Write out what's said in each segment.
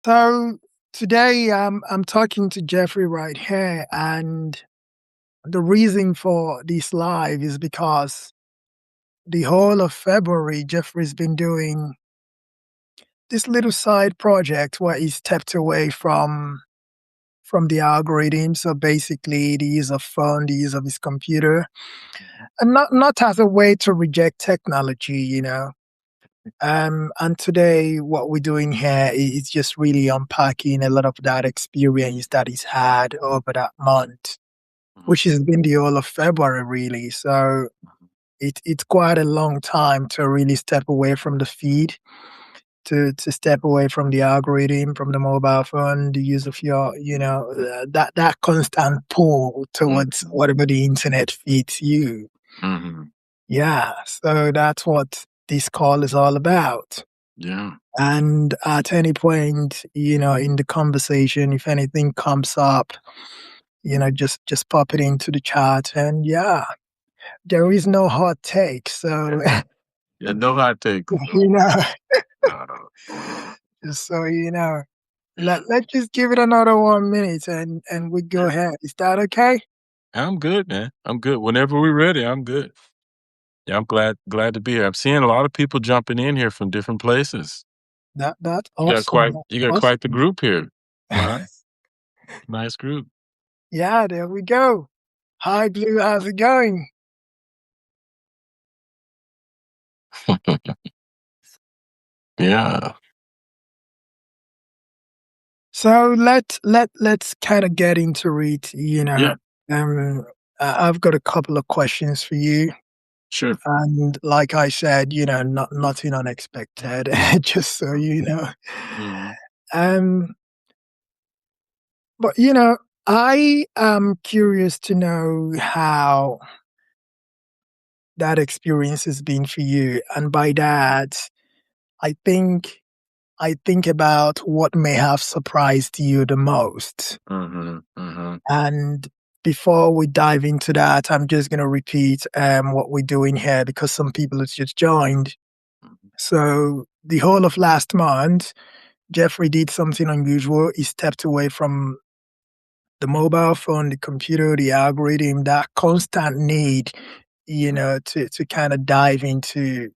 So today I'm talking to Jeffrey right here, and the reason for this live is because the whole of February Jeffrey's been doing this little side project where he stepped away from the algorithm. So basically the use of phone, the use of his computer, and not as a way to reject technology. And today, what we're doing here is just really unpacking a lot of that experience that he's had over that month, Mhm. which has been the whole of February, really. So it's quite a long time to really step away from the feed, to step away from the algorithm, from the mobile phone, the use of that constant pull towards Mhm. whatever the internet feeds you. Mhm. Yeah, so that's what this call is all about. Yeah. And at any point, in the conversation, if anything comes up, just pop it into the chat. And yeah, there is no hot take. So, Yeah, no hot takes. you know, Uh, just so you know, let's just give it another 1 minute and we go ahead. Is that okay? I'm good, man. I'm good. Whenever we're ready, I'm good. Yeah, I'm glad to be here. I'm seeing a lot of people jumping in here from different places. That's You got awesome. quite That's you got awesome. quite the group here. Nice group. Yeah, there we go. Hi, Blue. How's it going? Yeah. So let's kind of get into it. Yeah, Um, I've got a couple of questions for you, sure. and like I said, nothing unexpected, just so you know. Mhm. Um, but I am curious to know how that experience has been for you, and by that, I think I think about what may have surprised you the most. Mhm. Mhm. And before we dive into that, I'm just going to repeat what we're doing here because some people have just joined. So, the whole of last month, Jeffrey did something unusual. He stepped away from the mobile phone, the computer, the algorithm, that constant need, to kind of dive into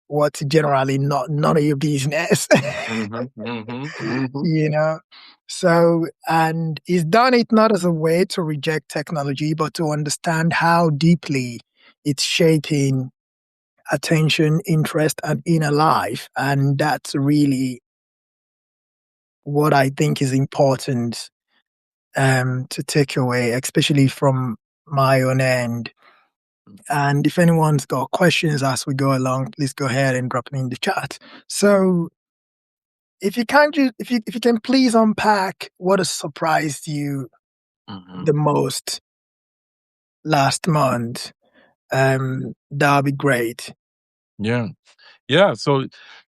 what's generally not none of your business. Mhm. Mhm. Mhm. you know so, and he's done it not as a way to reject technology but to understand how deeply it's shaping attention, interest, and inner life. And that's really what I think is important, to take away, especially from my own end. And if anyone's got questions as we go along, please go ahead and drop it in the chat. So, if you can just if you can please unpack what has surprised you Mhm. the most last month, that'll be great. Yeah. Yeah, so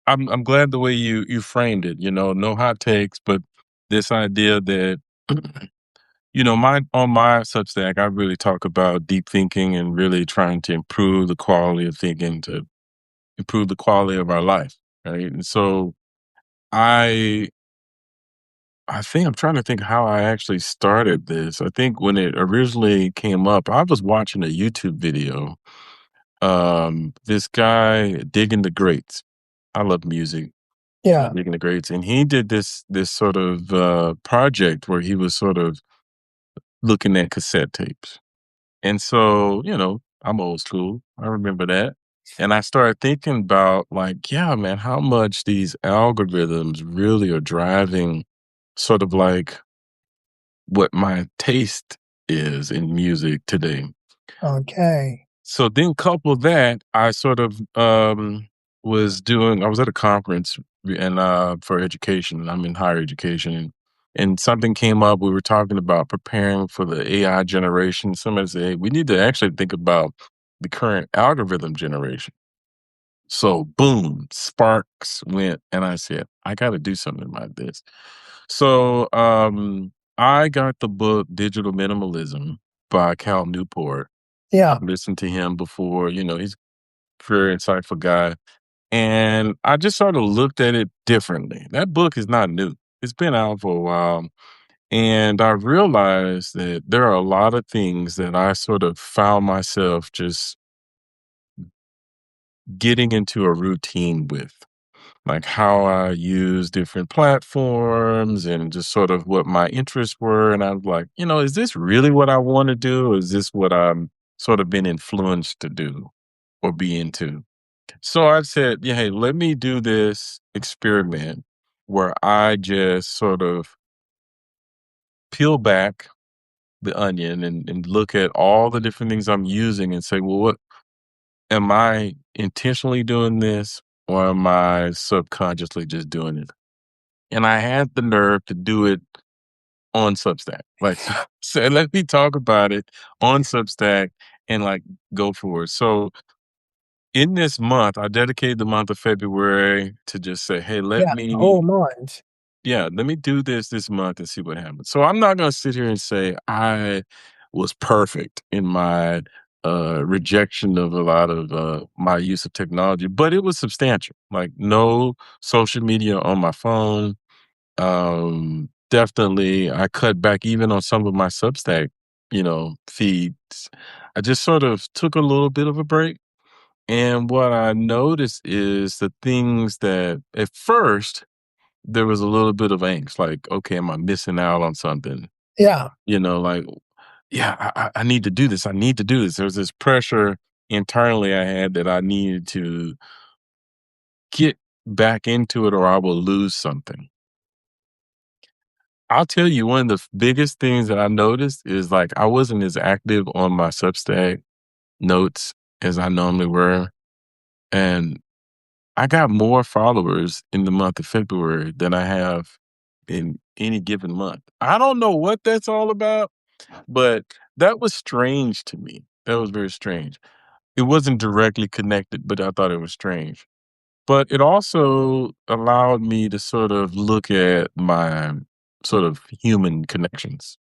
I'm glad the way you framed it, no hot takes, but this idea that my on my Substack, I really talk about deep thinking and really trying to improve the quality of thinking to improve the quality of our life, right? And so I I think I'm trying to think how I actually started this. I think when it originally came up, I was watching a YouTube video. This guy digging the greats. I love music. Yeah. Digging the greats, and he did this sort of project where he was sort of looking at cassette tapes. And so, I'm old school. I remember that. And I started thinking about like, yeah, man, how much these algorithms really are driving sort of like what my taste is in music today. Okay. So then couple that, I sort of I was at a conference and for education. I'm in higher education and something came up. We were talking about preparing for the AI generation. Somebody said, hey, we need to actually think about the current algorithm generation. So boom, sparks went and I said, I gotta do something about this. So I got the book Digital Minimalism by Cal Newport. Yeah. I've listened to him before, he's a very insightful guy. And I just sort of looked at it differently. That book is not new. it's been out for a while, and I realized that there are a lot of things that I sort of found myself just getting into a routine with, like how I use different platforms and just sort of what my interests were. And I was like, is this really what I want to do? Or is this what I'm sort of been influenced to do or be into? So I said, yeah, hey, let me do this experiment where I just sort of peel back the onion and look at all the different things I'm using and say, well, what am I intentionally doing this or am I subconsciously just doing it? And I had the nerve to do it on Substack. Like, so let me talk about it on Substack and like go for it. So in this month, I dedicated the month of February to just say, hey, Yeah, the whole month. let me do this month and see what happens. So I'm not going to sit here and say I was perfect in my rejection of a lot of my use of technology, but it was substantial. Like no social media on my phone. Definitely, I cut back even on some of my Substack, feeds. I just sort of took a little bit of a break. And what I noticed is the things that at first there was a little bit of angst, like, okay, am I missing out on something? Yeah, Like, yeah, I need to do this. I need to do this. There's this pressure internally I had that I needed to get back into it or I will lose something. I'll tell you one of the biggest things that I noticed is like I wasn't as active on my Substack notes as I normally were. And I got more followers in the month of February than I have in any given month. I don't know what that's all about, but that was strange to me. That was very strange. It wasn't directly connected, but I thought it was strange. But it also allowed me to sort of look at my sort of human connections.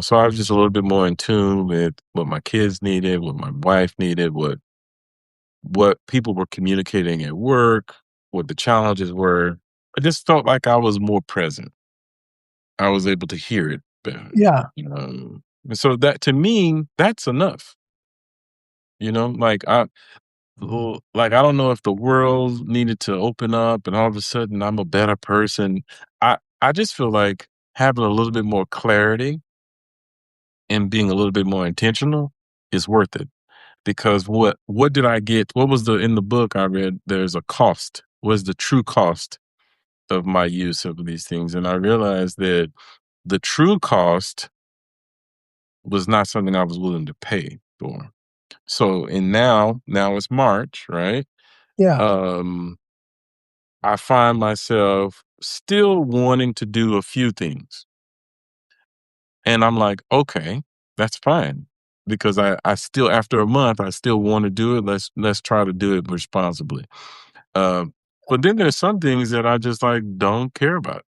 So I was just a little bit more in tune with what my kids needed, what my wife needed, what people were communicating at work, what the challenges were. I just felt like I was more present. I was able to hear it better. yeah. And so that to me, that's enough. Like like I don't know if the world needed to open up and all of a sudden I'm a better person. I just feel like having a little bit more clarity and being a little bit more intentional is worth it. Because what did I get? What was the in the book I read? There's a cost. Was the true cost of my use of these things? And I realized that the true cost was not something I was willing to pay for. So and now it's March, right? Yeah. Um, I find myself still wanting to do a few things. And I'm like, okay, that's fine. Because I still after a month, I still want to do it. Let's try to do it responsibly. Um, but then there's some things that I just like don't care about.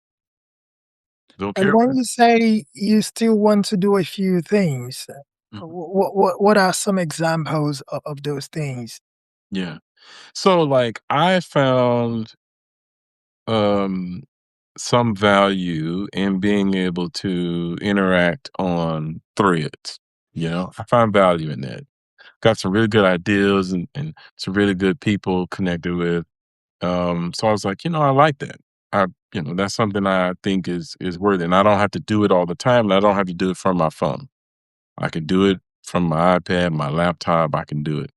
Don't And care when about. you say you still want to do a few things, Mhm. what are some examples of those things? Yeah. So like I found um some value in being able to interact on threads. I find value in that. Got some really good ideas and some really good people connected with. So I was like, I like that. That's something I think is worthy. And I don't have to do it all the time. And I don't have to do it from my phone. I can do it from my iPad, my laptop. I can do it.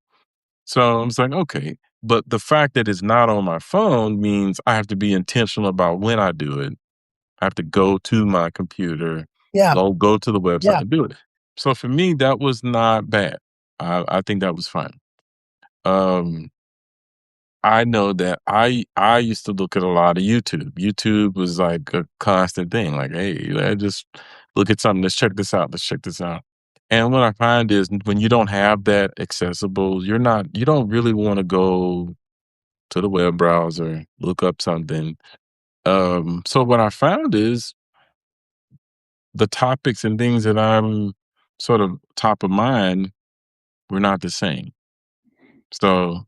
So I was like, okay. But the fact that it's not on my phone means I have to be intentional about when I do it. I have to go to my computer, Yeah, go to the website yeah. and do it. So for me, that was not bad. I think that was fine. Um, I know that I used to look at a lot of YouTube. YouTube was like a constant thing. Like, hey, just look at something. Let's check this out. Let's check this out. And what I find is when you don't have that accessible, you don't really want to go to the web browser, look up something. So what I found is the topics and things that I'm sort of top of mind were not the same. So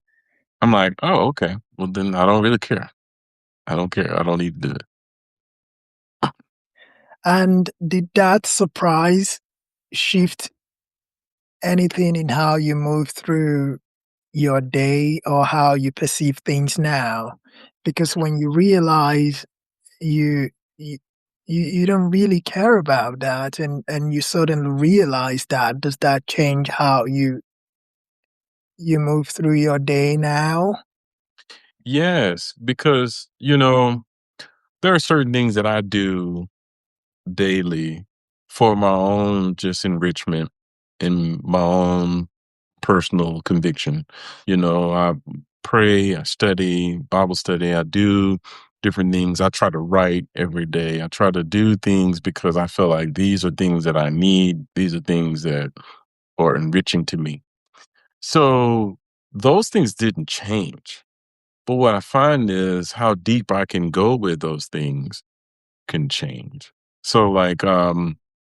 I'm like, oh, okay. Well, then I don't really care. I don't care. I don't need to do it. And did that surprise shift anything in how you move through your day or how you perceive things now? Because when you realize you you you don't really care about that and you suddenly realize that, does that change how you move through your day now? Yes, because, there are certain things that I do daily for my own just enrichment and my own personal conviction. I pray, I study, Bible study, I do different things. I try to write every day. I try to do things because I feel like these are things that I need. These are things that are enriching to me. So those things didn't change. But what I find is how deep I can go with those things can change. So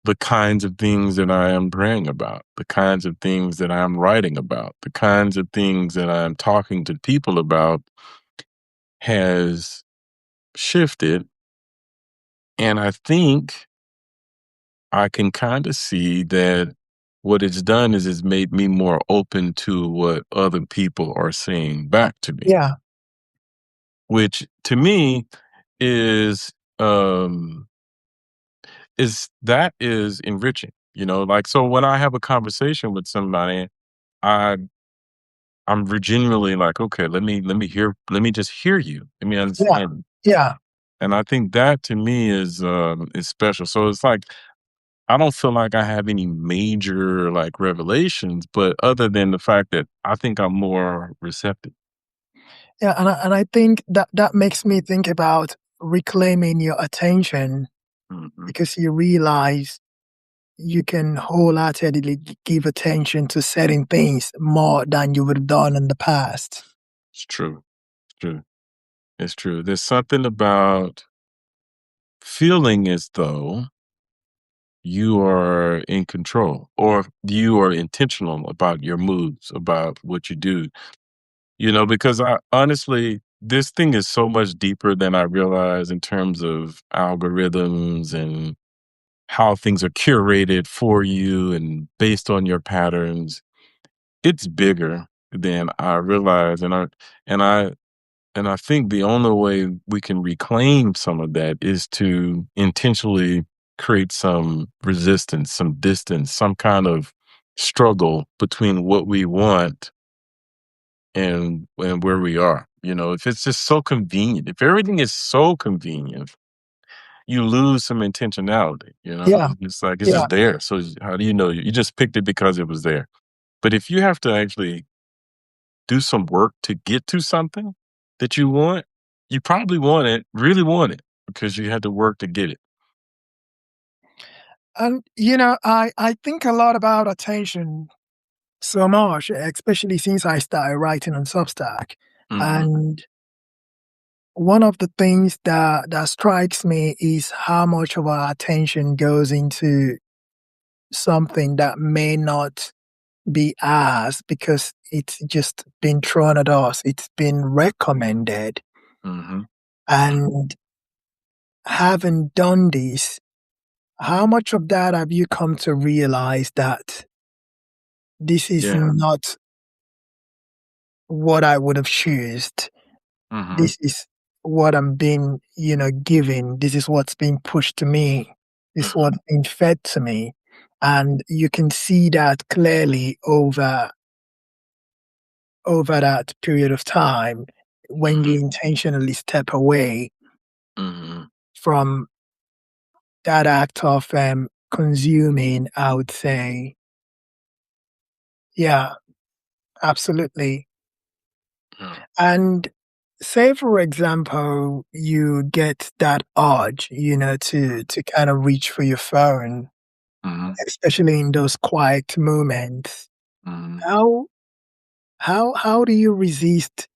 the kinds of things that I am praying about, the kinds of things that I'm writing about, the kinds of things that I'm talking to people about has shifted. And I think I can kind of see that what it's done is it's made me more open to what other people are saying back to me, Yeah, which to me is um is enriching, like, so when I have a conversation with somebody, I genuinely like, okay, let me just hear you. Let me yeah, understand. yeah, And I think that to me is special. So it's like I don't feel like I have any major like revelations, but other than the fact that I think I'm more receptive. yeah, and I think that that makes me think about reclaiming your attention Hmm. because you realize you can wholeheartedly give attention to certain things more than you would have done in the past. It's true. It's true. It's true. There's something about feeling as though you are in control or you are intentional about your moves, about what you do, because I honestly, this thing is so much deeper than I realize in terms of algorithms and how things are curated for you and based on your patterns. It's bigger than I realize. And I think the only way we can reclaim some of that is to intentionally create some resistance, some distance, some kind of struggle between what we want and where we are. If it's just so convenient, if everything is so convenient, you lose some intentionality. Yeah, It's like it's yeah, just there. So how do you know you just picked it because it was there? But if you have to actually do some work to get to something that you want, you probably want it, really want it, because you had to work to get it. and I think a lot about attention so much, especially since I started writing on Substack, Mhm, and one of the things that strikes me is how much of our attention goes into something that may not be ours because it's just been thrown at us. It's been recommended. mhm, mhm. And having done this, how much of that have you come to realize that this is Yeah. not what I would have chosen? Mhm, This is what I'm being, given. This is what's being pushed to me. This is mhm, what's being fed to me. And you can see that clearly over that period of time when you mhm, intentionally step away mhm, from that act of consuming, I would say. Yeah, absolutely. yeah, And say, for example, you get that urge, to kind of reach for your phone, mhm, especially in those quiet moments. mhm, How how do you resist,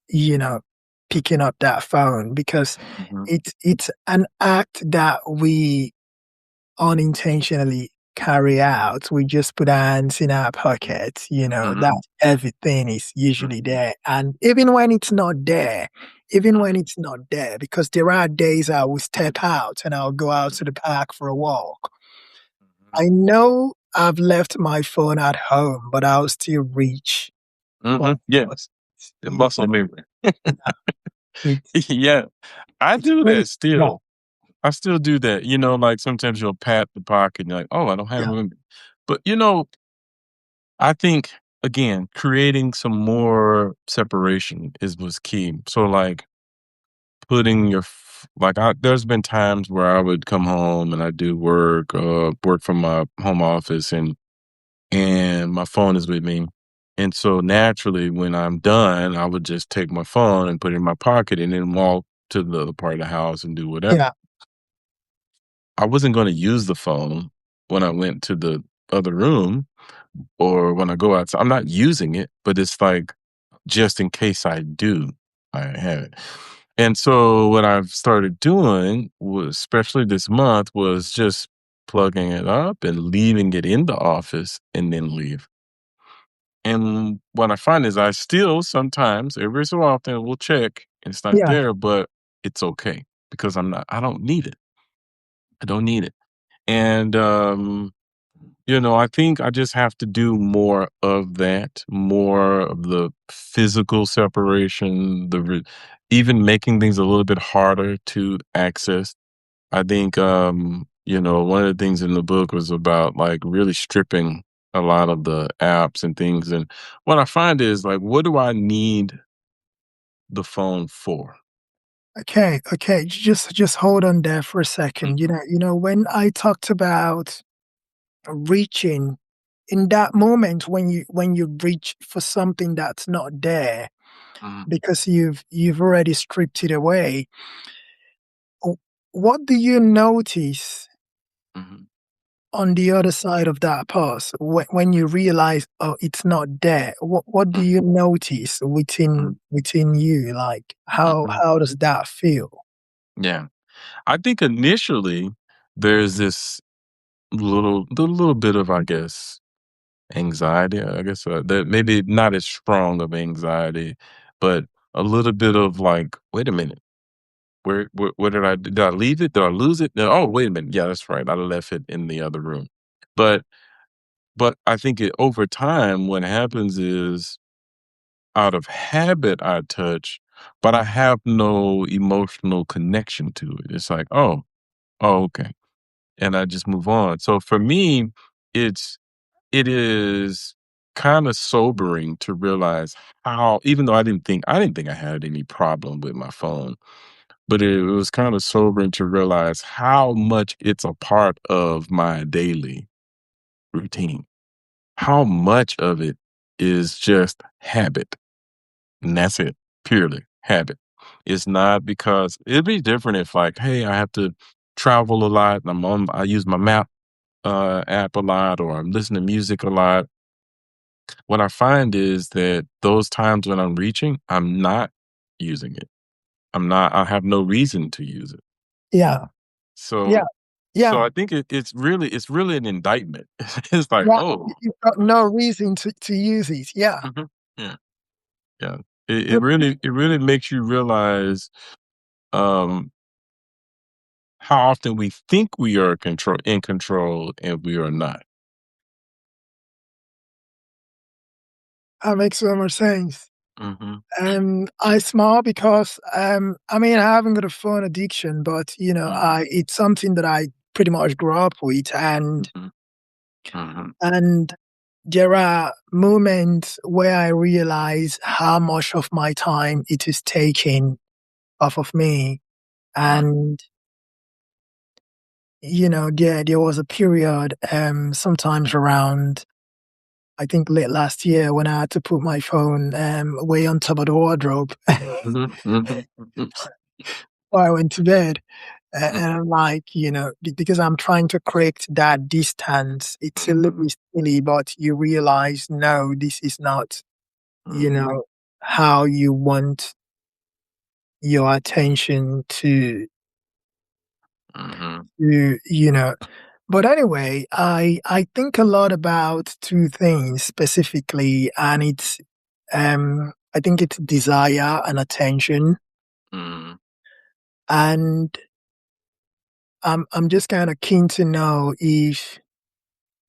you know, picking up that phone? Because mhm, it's an act that we unintentionally carry out. We just put our hands in our pockets, mhm, that everything is usually mhm, there. And even when it's not there, even when it's not there, because there are days I will step out and I'll go out to the park for a walk. I know I've left my phone at home, but I'll still reach for Yes, the it. muscle memory. It's Yeah, I do really that yeah, still. I still do that. You know, like sometimes you'll pat the pocket and you're like, oh, I don't have yeah, room. But I think again, creating some more separation is was key. So like putting there's been times where I would come home and I do work from my home office and my phone is with me. And so naturally when I'm done, I would just take my phone and put it in my pocket and then walk to the other part of the house and do whatever. yeah, I wasn't going to use the phone when I went to the other room or when I go outside. I'm not using it, but it's like just in case I do, I have it. And so what I've started doing was, especially this month, was just plugging it up and leaving it in the office and then leave. And what I find is I still sometimes, every so often, will check and it's not yeah. there, but it's okay because I don't need it. I don't need it. And I think I just have to do more of that, more of the physical separation, even making things a little bit harder to access. I think, one of the things in the book was about like really stripping a lot of the apps and things. And what I find is like, what do I need the phone for? Okay, okay. Just hold on there for a second. Mhm, When I talked about reaching in that moment when you reach for something that's not there mhm, because you've already stripped it away. w- what do you notice mhm, on the other side of that pause when you realize, oh, it's not there? What do mhm, you notice within you? Like mhm. how does that feel? Yeah. I think initially there's this little bit of, I guess, anxiety, I guess, that maybe not as strong of anxiety, but a little bit of like, "Wait a minute, where did I leave it? Did I lose it? No, oh, wait a minute, yeah, that's right, I left it in the other room." But I think over time, what happens is, out of habit, I touch, but I have no emotional connection to it. It's like, "Oh, oh, okay," and I just move on. So for me, it's It is kinda sobering to realize how, even though I didn't think I had any problem with my phone, but it was kinda sobering to realize how much it's a part of my daily routine. How much of it is just habit, and that's it, purely habit. It's not because it'd be different if, like, hey, I have to travel a lot, and I use my map, app a lot, or I'm listening to music a lot. What I find is that those times when I'm reaching, I'm not using it. I have no reason to use it. Yeah, yeah, So yeah, I think it's really an indictment. It's like, yeah. "Oh." You've got no reason to use it. Yeah. Mhm. Yeah, yeah. It really makes you realize, um, how often we think we are in control and we are not. That makes so much sense. Mhm, I smile because, I mean, I haven't got a phone addiction, but, mhm, it's something that I pretty much grew up with, and mhm, mhm, and there are moments where I realize how much of my time it is taking off of me, mhm, and, there was a period, sometimes around, I think, late last year when I had to put my phone, way on top of the wardrobe mhm, mhm, mhm, before I went to bed. And mhm, I'm like, because I'm trying to create that distance, it's a little mhm, bit silly, but you realize, no, this is not, you mhm, know, how you want your attention mhm, to. But anyway, I think a lot about two things specifically, and I think it's desire and attention. Mhm. And I'm just kind of keen to know if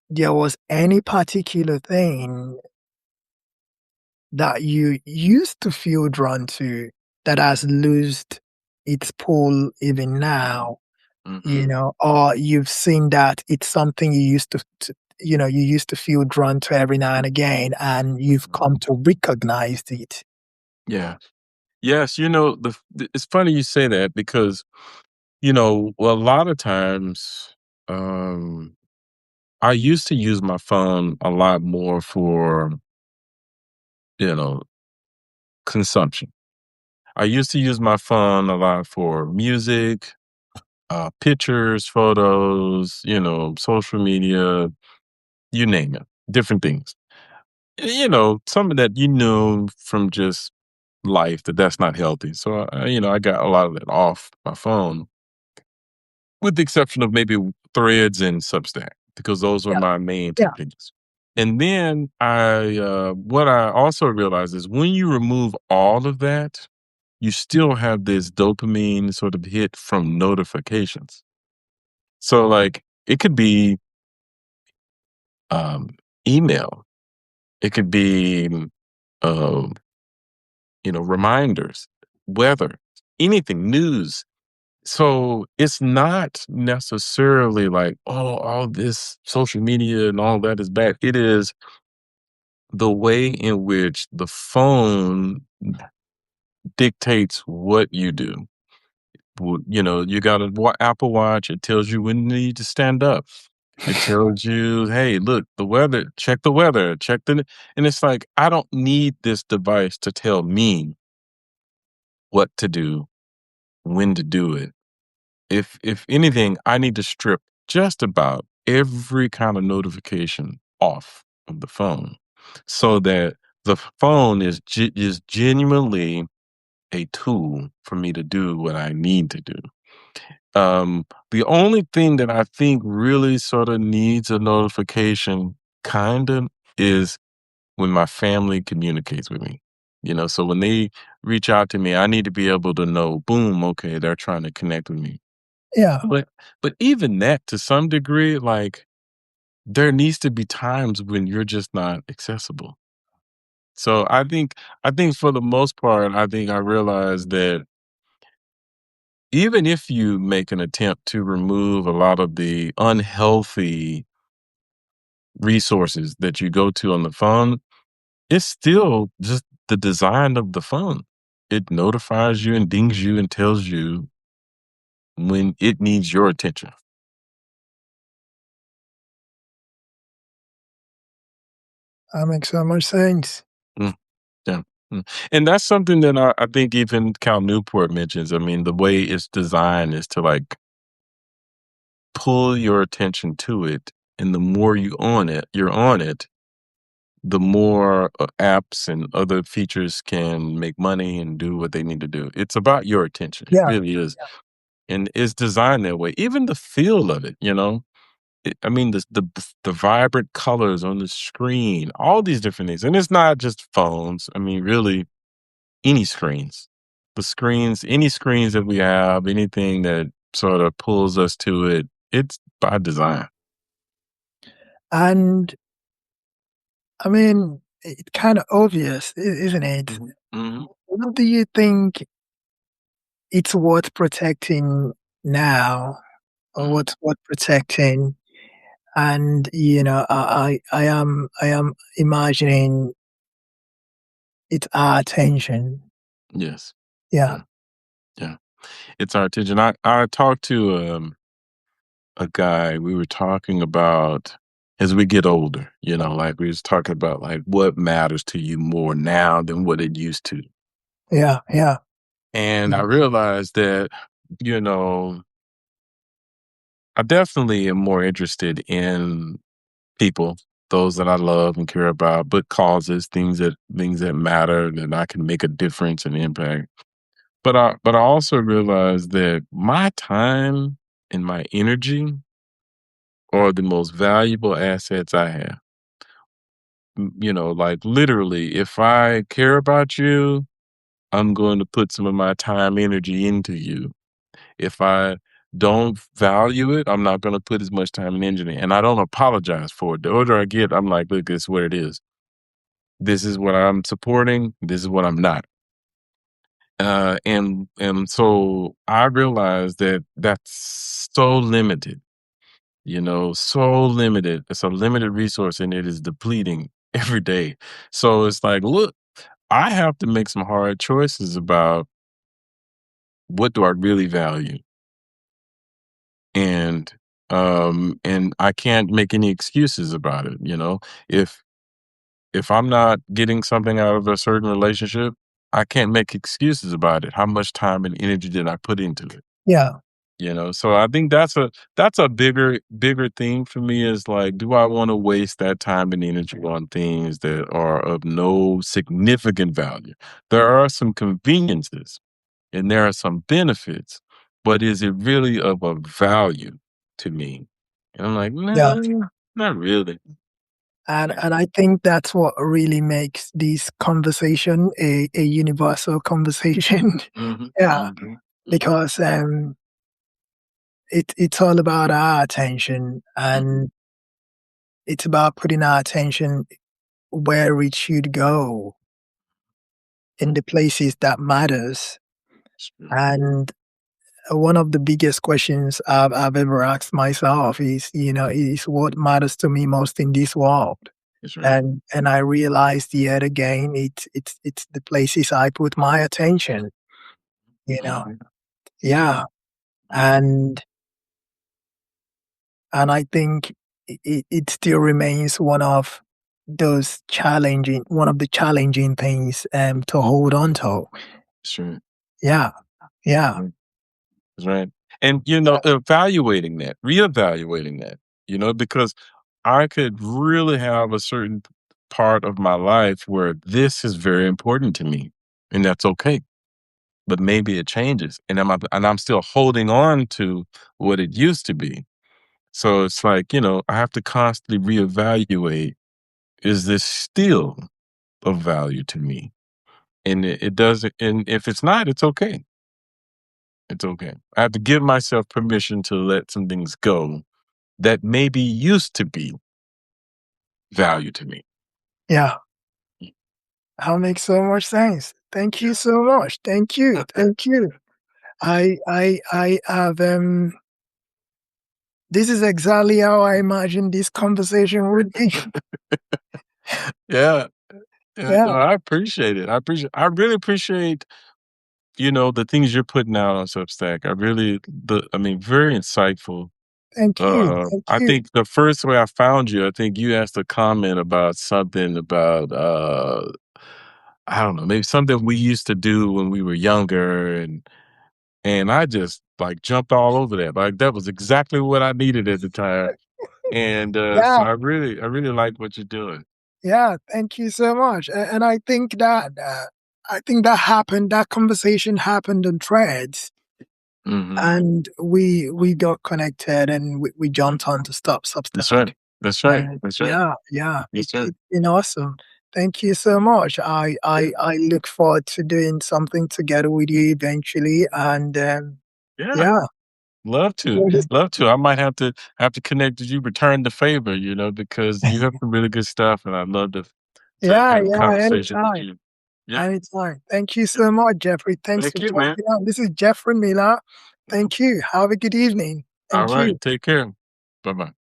there was any particular thing that you used to feel drawn to that has lost its pull even now, Mhm. or you've seen that it's something you used to you used to feel drawn to every now and again, and you've Mhm. come to recognize it. Yeah. Yes, it's funny you say that because, a lot of times, um, I used to use my phone a lot more for, you know, consumption. I used to use my phone a lot for music, pictures, photos, social media, you name it, different things. Some of that from just life that that's not healthy. So, I got a lot of that off my phone, with the exception of maybe Threads and Substack, because those were Yeah, my main two yeah, things. And then what I also realized is when you remove all of that, you still have this dopamine sort of hit from notifications. So, like, it could be um, email, it could be, um, reminders, weather, anything, news. So it's not necessarily like, oh, all this social media and all that is bad. It is the way in which the phone dictates what you do. You got a Apple Watch. It tells you when you need to stand up. It tells you, hey, look, the weather, and it's like, I don't need this device to tell me what to do, when to do it. If anything, I need to strip just about every kind of notification off of the phone so that the phone is genuinely a tool for me to do what I need to do. The only thing that I think really sort of needs a notification kind of is when my family communicates with me. So when they reach out to me, I need to be able to know, boom, okay, they're trying to connect with me. yeah. But even that, to some degree, like, there needs to be times when you're just not accessible. So I think for the most part, I think I realized that even if you make an attempt to remove a lot of the unhealthy resources that you go to on the phone, it's still just the design of the phone. It notifies you and dings you and tells you when it needs your attention. That makes so much sense. Mm. Yeah. And that's something that I think even Cal Newport mentions. I mean, the way it's designed is to, like, pull your attention to it. And the more you're on it, the more apps and other features can make money and do what they need to do. It's about your attention. It Yeah, really is. And it's designed that way. Even the feel of it. I mean, the vibrant colors on the screen, all these different things. And it's not just phones. I mean, really, any screens. Any screens that we have, anything that sort of pulls us to it, it's by design. and I mean, it's kind of obvious, isn't it? Mhm. What do you think it's worth protecting now, or Mm. what's worth protecting? And I am imagining it's our attention. Yes. Yeah, Yeah. Yeah. It's our attention. I talked to a guy. We were talking about as we get older, like we was talking about like what matters to you more now than what it used to. yeah, yeah, And yeah, I realized that, you know, I definitely am more interested in people, those that I love and care about, but causes, things that matter, that I can make a difference and impact. But I also realized that my time and my energy are the most valuable assets I have. Like, literally, if I care about you, I'm going to put some of my time, energy into you. If I don't value it, I'm not gonna put as much time and energy in, and I don't apologize for it. The older I get, I'm like, "Look, this is what it is. This is what I'm supporting. This is what I'm not." And so I realized that that's so limited, so limited. It's a limited resource, and it is depleting every day. So it's like, look, I have to make some hard choices about what do I really value, and and I can't make any excuses about it. If I'm not getting something out of a certain relationship, I can't make excuses about it. How much time and energy did I put into it? Yeah, So I think that's a bigger thing for me, is like, do I want to waste that time and energy on things that are of no significant value? There are some conveniences and there are some benefits, but is it really of a value to me? And I'm like, yeah. no, not really. And I think that's what really makes this conversation a universal conversation. Hmm. Yeah, Hmm. because it's all about our attention, Hmm. and it's about putting our attention where it should go, in the places that matters. And one of the biggest questions I've ever asked myself is what matters to me most in this world. That's right. And I realized yet again, it's the places I put my attention, you know. Mhm. Yeah. And I think it still remains one of the challenging things to hold on to. That's right. Yeah. Yeah. Mhm. That's right. And Yeah. evaluating that, reevaluating that, because I could really have a certain part of my life where this is very important to me, and that's okay. But maybe it changes, and I'm still holding on to what it used to be. So it's like, I have to constantly reevaluate, is this still of value to me? And it doesn't, and if it's not, it's okay. It's okay. I have to give myself permission to let some things go that maybe used to be value to me. Yeah. That makes so much sense. Thank you so much. Thank you. Thank you. I have this is exactly how I imagined this conversation would be. Yeah. Yeah, Yeah. no, I appreciate it. I really appreciate, the things you're putting out on Substack. I mean, very insightful. Thank you. Thank I you. think the first way I found you, I think you asked a comment about something about, I don't know, maybe something we used to do when we were younger, and I just like jumped all over that. Like that was exactly what I needed at the time. And so Yeah. I really like what you're doing. Yeah. Thank you so much. And I think that conversation happened on Threads, Hmm. and we got connected, and we jumped on to Stop That's Substack. right. That's right. And That's right. yeah, yeah, Yes, sir. it's been awesome. Thank you so much. Yeah. I look forward to doing something together with you eventually. And Yeah. yeah, Love to. Love to. I might have to connect with you, return the favor, because you have some really good stuff, and I'd love to yeah, have a yeah. conversation with Anytime, you. Yeah. anytime. Thank you Yeah. so much, Jeffrey. Thanks for Thank you, man. jumping on. This is Jeffrey Miller. Thank you. Have a good evening. All Thank you. right. Take care. Bye bye.